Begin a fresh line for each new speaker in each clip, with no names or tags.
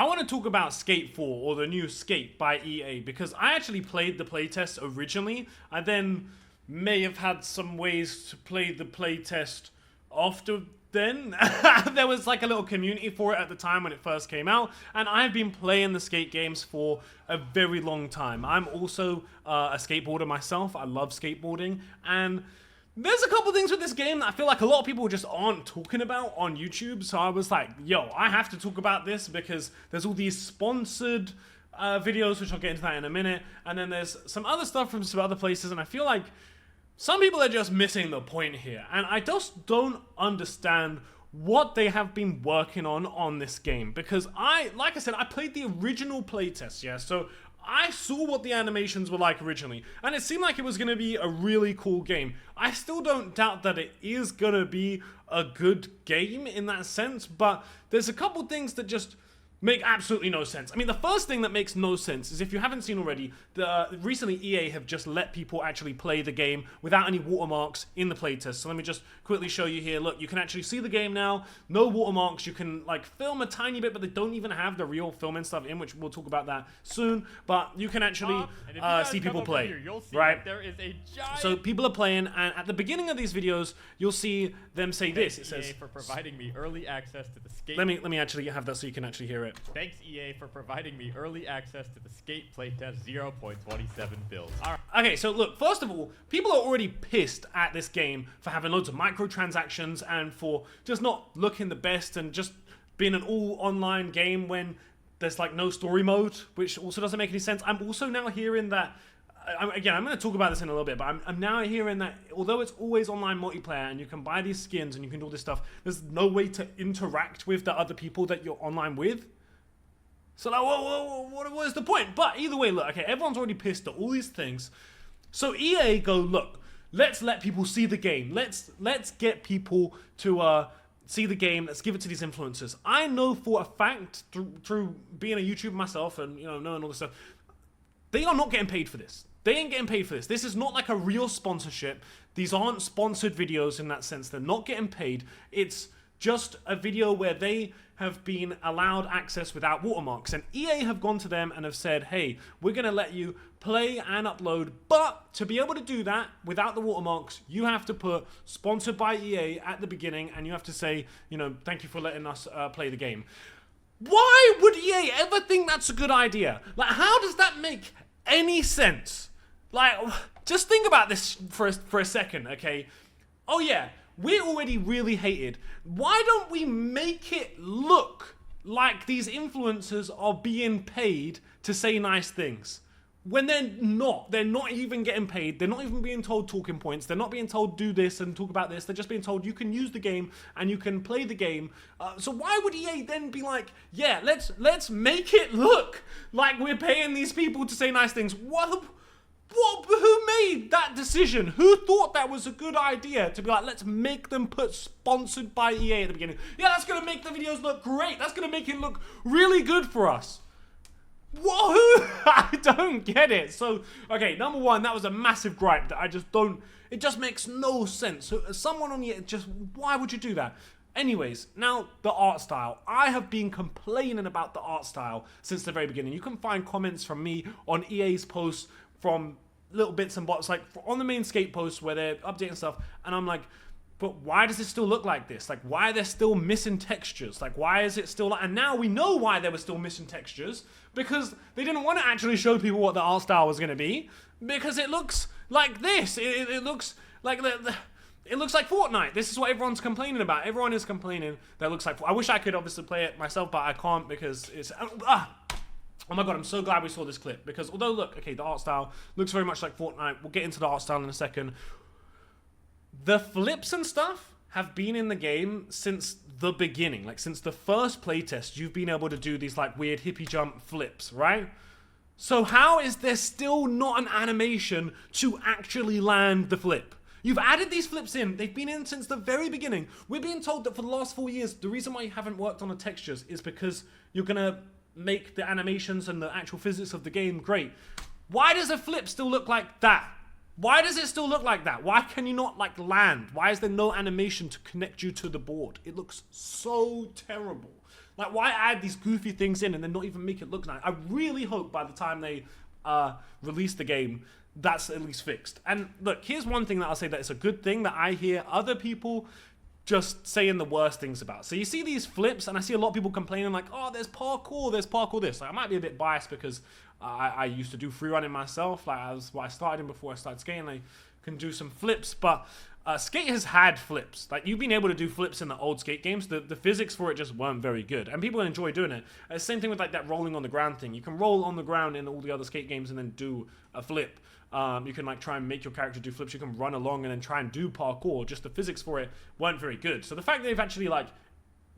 I want to talk about Skate 4, or the new Skate by EA, because I actually played the playtest originally. I then may have had some ways to play the playtest after then. There was like a little community for it at the time when it first came out, and I've been playing the Skate games for a very long time. I'm also a skateboarder myself. I love skateboarding, and there's a couple things with this game that I feel like a lot of people just aren't talking about on YouTube, so I was like, yo, I have to talk about this because there's all these sponsored videos, which I'll get into that in a minute, and then there's some other stuff from some other places, and I feel like some people are just missing the point here, and I just don't understand what they have been working on this game, because like I said, I played the original playtest, yeah, so I saw what the animations were like originally, and it seemed like it was going to be a really cool game. I still don't doubt that it is going to be a good game in that sense, but there's a couple things that just make absolutely no sense. I mean, the first thing that makes no sense is, if you haven't seen already, recently EA have just let people actually play the game without any watermarks in the playtest. So let me just quickly show you here. Look, you can actually see the game now, no watermarks. You can like film a tiny bit, but they don't even have the real filming stuff in, which we'll talk about that soon. But you can actually see people play,
here, you'll see
right?
There is a giant...
So people are playing, and at the beginning of these videos, you'll see them say this. It says,
for providing me early access to the Skate...
Let me actually have that so you can actually hear it.
Thanks, EA, for providing me early access to the Skate playtest 0.27 builds. All right.
Okay, so look, first of all, people are already pissed at this game for having loads of microtransactions and for just not looking the best and just being an all-online game when there's like no story mode, which also doesn't make any sense. I'm also now hearing that, again, I'm going to talk about this in a little bit, but I'm now hearing that although it's always online multiplayer and you can buy these skins and you can do all this stuff, there's no way to interact with the other people that you're online with. So like, what is the point? But either way, look, okay, everyone's already pissed at all these things. So EA go, look, let's let people see the game. Let's get people to see the game. Let's give it to these influencers. I know for a fact, through being a YouTuber myself and, you know, knowing all this stuff, they are not getting paid for this. They ain't getting paid for this. This is not like a real sponsorship. These aren't sponsored videos in that sense. They're not getting paid. It's just a video where they have been allowed access without watermarks. And EA have gone to them and have said, hey, we're going to let you play and upload, but to be able to do that without the watermarks, you have to put sponsored by EA at the beginning, and you have to say, you know, thank you for letting us play the game. Why would EA ever think that's a good idea? Like, how does that make any sense? Like, just think about this for a second, okay? Oh yeah, we're already really hated. Why don't we make it look like these influencers are being paid to say nice things? When they're not even getting paid, they're not even being told talking points, they're not being told do this and talk about this, they're just being told you can use the game and you can play the game. So why would EA then be like, yeah, let's make it look like we're paying these people to say nice things? Who made that decision? Who thought that was a good idea to be like, let's make them put sponsored by EA at the beginning? Yeah, that's gonna make the videos look great. That's gonna make it look really good for us. Whoa, I don't get it. So, okay, number one, that was a massive gripe that I just don't, it just makes no sense. So, as someone on the, why would you do that? Anyways, now the art style. I have been complaining about the art style since the very beginning. You can find comments from me on EA's posts from little bits and bobs, like on the main Skate posts where they're updating stuff, and I'm like, but why does it still look like this? Like, why are there still missing textures? Like, why is it still like, and now we know why there were still missing textures, because they didn't want to actually show people what the art style was going to be, because it looks like this. It looks like it looks like Fortnite. This is what everyone's complaining about. Everyone is complaining that it looks like, I wish I could obviously play it myself, but I can't because it's, oh my god, I'm so glad we saw this clip, because although, look, okay, the art style looks very much like Fortnite. We'll get into the art style in a second. The flips and stuff have been in the game since the beginning. Like, since the first playtest, you've been able to do these, like, weird hippie jump flips, right? So how is there still not an animation to actually land the flip? You've added these flips in. They've been in since the very beginning. We're being told that for the last 4 years, the reason why you haven't worked on the textures is because you're going to make the animations and the actual physics of the game great. Why does a flip still look like that? Why does it still look like that? Why can you not, like, land? Why is there no animation to connect you to the board? It looks so terrible. Like, why add these goofy things in and then not even make it look nice? I really hope by the time they release the game, that's at least fixed. And look, here's one thing that I'll say that it's a good thing that I hear other people just saying the worst things about. So you see these flips, and I see a lot of people complaining like, oh, there's parkour this. Like, I might be a bit biased because I used to do free running myself. Like, that's what I started in before I started skating. I can do some flips, but Skate has had flips. Like, you've been able to do flips in the old Skate games. The physics for it just weren't very good, and people enjoy doing it. Same thing with like that rolling on the ground thing. You can roll on the ground in all the other Skate games and then do a flip. You can like try and make your character do flips. You can run along and then try and do parkour. Just the physics for it weren't very good. So the fact that they've actually like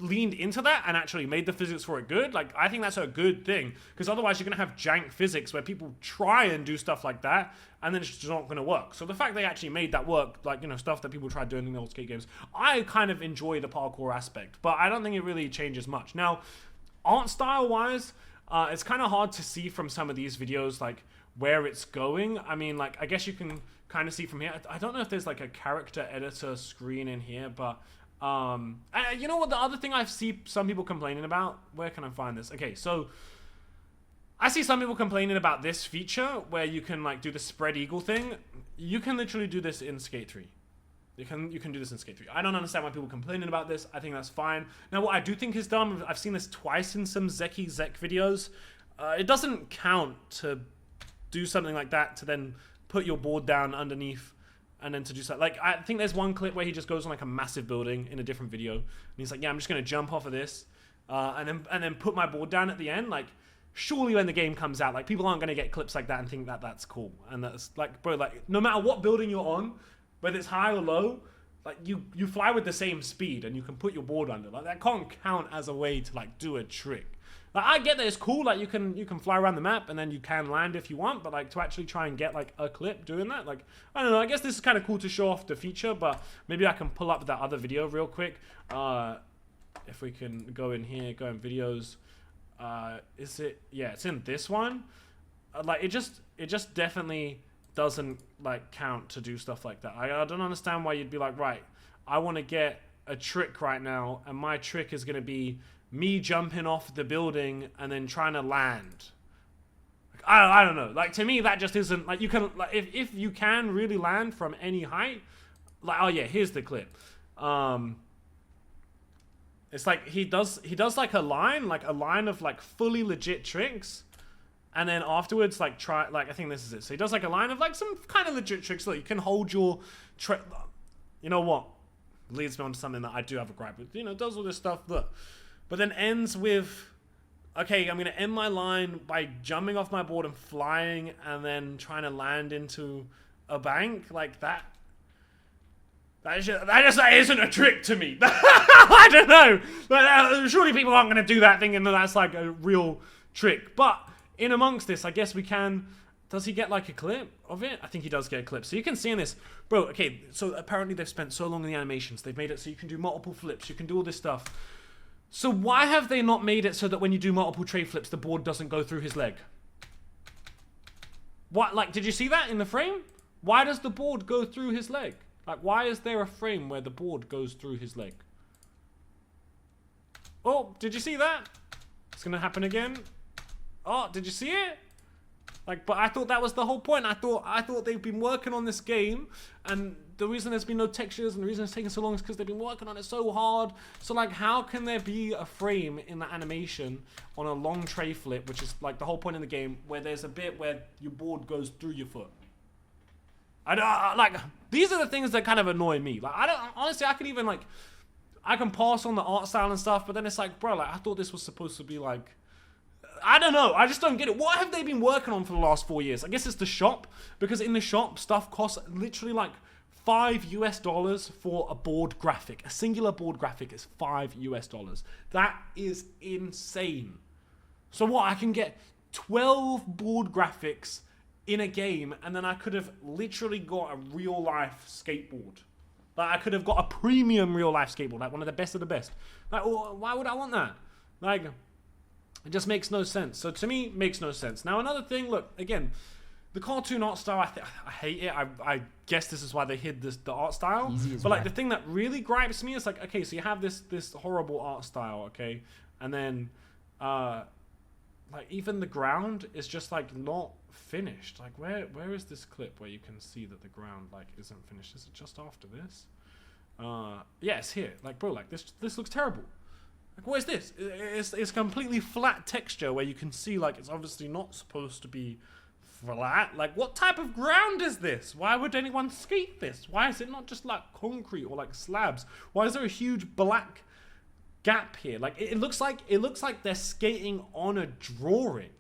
leaned into that and actually made the physics for it good, like, I think that's a good thing, because otherwise you're gonna have jank physics where people try and do stuff like that and then it's just not gonna work. So the fact they actually made that work, like, you know, stuff that people tried doing in the old Skate games, I kind of enjoy the parkour aspect, but I don't think it really changes much. Now, art style wise, it's kind of hard to see from some of these videos like where it's going. I mean, like, I guess you can kind of see from here. I don't know if there's like a character editor screen in here, but you know what, the other thing I see some people complaining about, where can I find this? Okay, so I see some people complaining about this feature where you can like do the spread eagle thing. You can literally do this in Skate 3. You can do this in Skate 3. I don't understand why people are complaining about this. I think that's fine. Now, what I do think is dumb, I've seen this twice in some Zeki Zek videos. It doesn't count to do something like that, to then put your board down underneath and then to do something. Like, I think there's one clip where he just goes on like a massive building in a different video and he's like, yeah, I'm just gonna jump off of this and then put my board down at the end. Like, surely when the game comes out, like, people aren't gonna get clips like that and think that that's cool. And that's like, bro, like, no matter what building you're on, whether it's high or low, like, you fly with the same speed and you can put your board under. Like, that can't count as a way to like do a trick. Like, I get that it's cool, like, you can fly around the map and then you can land if you want, but like, to actually try and get like a clip doing that, like, I don't know, I guess this is kind of cool to show off the feature, but maybe I can pull up that other video real quick. If we can go in here, go in videos, is it, yeah, it's in this one. Like, it just definitely doesn't like count to do stuff like that. I don't understand why you'd be like, right, I want to get a trick right now, and my trick is going to be me jumping off the building and then trying to land. Like, I don't know. Like, to me, that just isn't, like, you can, like, if you can really land from any height, like, oh yeah, here's the clip. It's like he does like a line of like fully legit tricks, and then afterwards, like, try, like, I think this is it. So he does like a line of like some kind of legit tricks so that you can hold your trick. You know what? Leads me on to something that I do have a gripe with. You know, does all this stuff, look. But then ends with, okay, I'm going to end my line by jumping off my board and flying and then trying to land into a bank. Like, that just isn't a trick to me. I don't know. But, surely people aren't going to do that thinking that that's like a real trick. But in amongst this, I guess we can... Does he get like a clip of it? I think he does get a clip. So you can see in this, bro, okay, so apparently they've spent so long in the animations. They've made it so you can do multiple flips. You can do all this stuff. So why have they not made it so that when you do multiple tray flips, the board doesn't go through his leg? What, like, did you see that in the frame? Why does the board go through his leg? Like, why is there a frame where the board goes through his leg? Oh, did you see that? It's gonna happen again. Oh, did you see it? Like, but I thought that was the whole point. I thought they've been working on this game, and the reason there's been no textures and the reason it's taking so long is because they've been working on it so hard. So, like, how can there be a frame in the animation on a long tray flip, which is like the whole point in the game, where there's a bit where your board goes through your foot? Like, these are the things that kind of annoy me. Like, honestly, I could even, like, I can pass on the art style and stuff, but then it's like, bro, like, I thought this was supposed to be like, I don't know. I just don't get it. What have they been working on for the last 4 years? I guess it's the shop, because in the shop, stuff costs literally like $5 for a board graphic. A singular board graphic is $5. That is insane. So what? I can get 12 board graphics in a game, and then I could have literally got a real life skateboard. Like, I could have got a premium real life skateboard, like one of the best of the best. Like, why would I want that? Like, it just makes no sense. So to me, makes no sense. Now, another thing, look, again, the cartoon art style, I hate it. I guess this is why they hid the art style. But like, the thing that really gripes me is like, okay, so you have this horrible art style, okay? And then, like even the ground is just like not finished. Like where is this clip where you can see that the ground like isn't finished? Is it just after this? Yeah, it's here. Like bro, like this looks terrible. Like what is this? It's completely flat texture where you can see like it's obviously not supposed to be flat. Like what type of ground is this? Why would anyone skate this? Why is it not just like concrete or like slabs? Why is there a huge black gap here? Like it looks like they're skating on a drawing.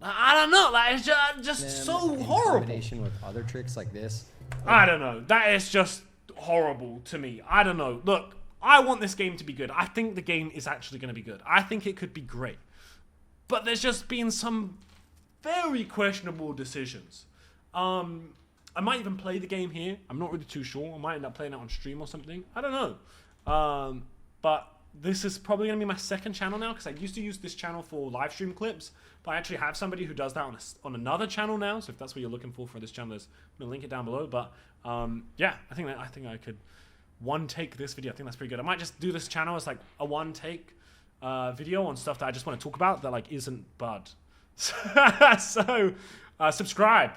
I don't know. Like it's just so horrible.
In combination with other tricks like this.
I don't know. That is just horrible to me. I don't know. Look, I want this game to be good. I think the game is actually going to be good. I think it could be great. But there's just been some very questionable decisions. I might even play the game here. I'm not really too sure. I might end up playing it on stream or something. I don't know. But this is probably going to be my second channel now, because I used to use this channel for live stream clips, but I actually have somebody who does that on another channel now. So if that's what you're looking for this channel, I'm going to link it down below. But yeah, I think I could one take this video. I think that's pretty good. I might just do this channel as like a one take video on stuff that I just want to talk about that like isn't bud. So subscribe.